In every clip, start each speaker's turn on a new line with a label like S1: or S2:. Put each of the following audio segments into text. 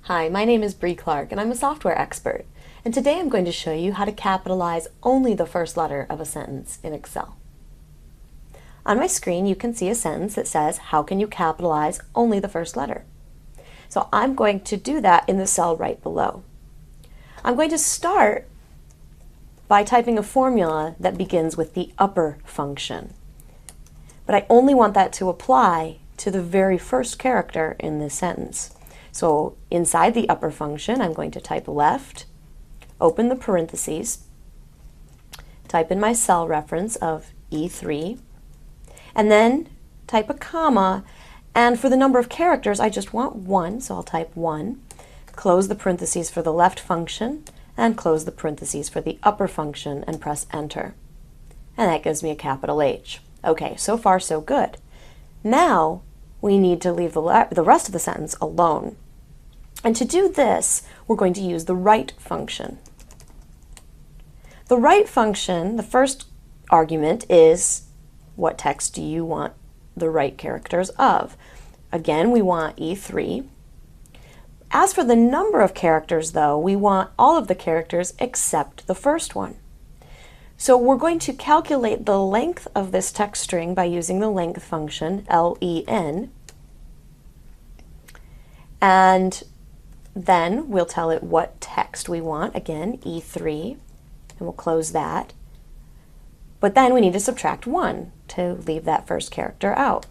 S1: Hi, my name is Bree Clark and I'm a software expert. And today I'm going to show you how to capitalize only the first letter of a sentence in Excel. On my screen you can see a sentence that says, how can you capitalize only the first letter? So I'm going to do that in the cell right below. I'm going to start by typing a formula that begins with the upper function. But I only want that to apply to the very first character in this sentence. So inside the upper function, I'm going to type left, open the parentheses, type in my cell reference of E3, and then type a comma, and for the number of characters, I just want 1, so I'll type 1, close the parentheses for the left function, and close the parentheses for the upper function, and press enter. And that gives me a capital H. Okay, so far so good. Now we need to leave the rest of the sentence alone. And to do this, we're going to use the right function. The right function, the first argument is, what text do you want the right characters of? Again, we want E3. As for the number of characters, though, we want all of the characters except the first one. So we're going to calculate the length of this text string by using the length function, len, and then we'll tell it what text we want, again, E3, and we'll close that. But then we need to subtract 1 to leave that first character out.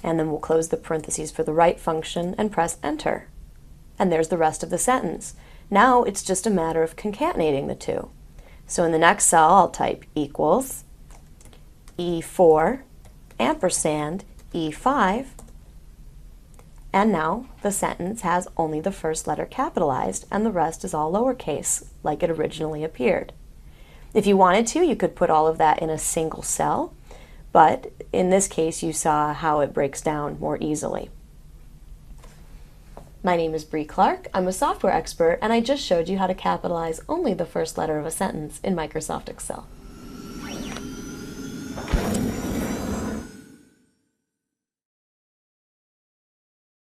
S1: And then we'll close the parentheses for the right function and press enter. And there's the rest of the sentence. Now it's just a matter of concatenating the two. So in the next cell, I'll type equals E4 ampersand E5, and now the sentence has only the first letter capitalized and the rest is all lowercase, like it originally appeared. If you wanted to, you could put all of that in a single cell, but in this case you saw how it breaks down more easily. My name is Bree Clark, I'm a software expert, and I just showed you how to capitalize only the first letter of a sentence in Microsoft Excel.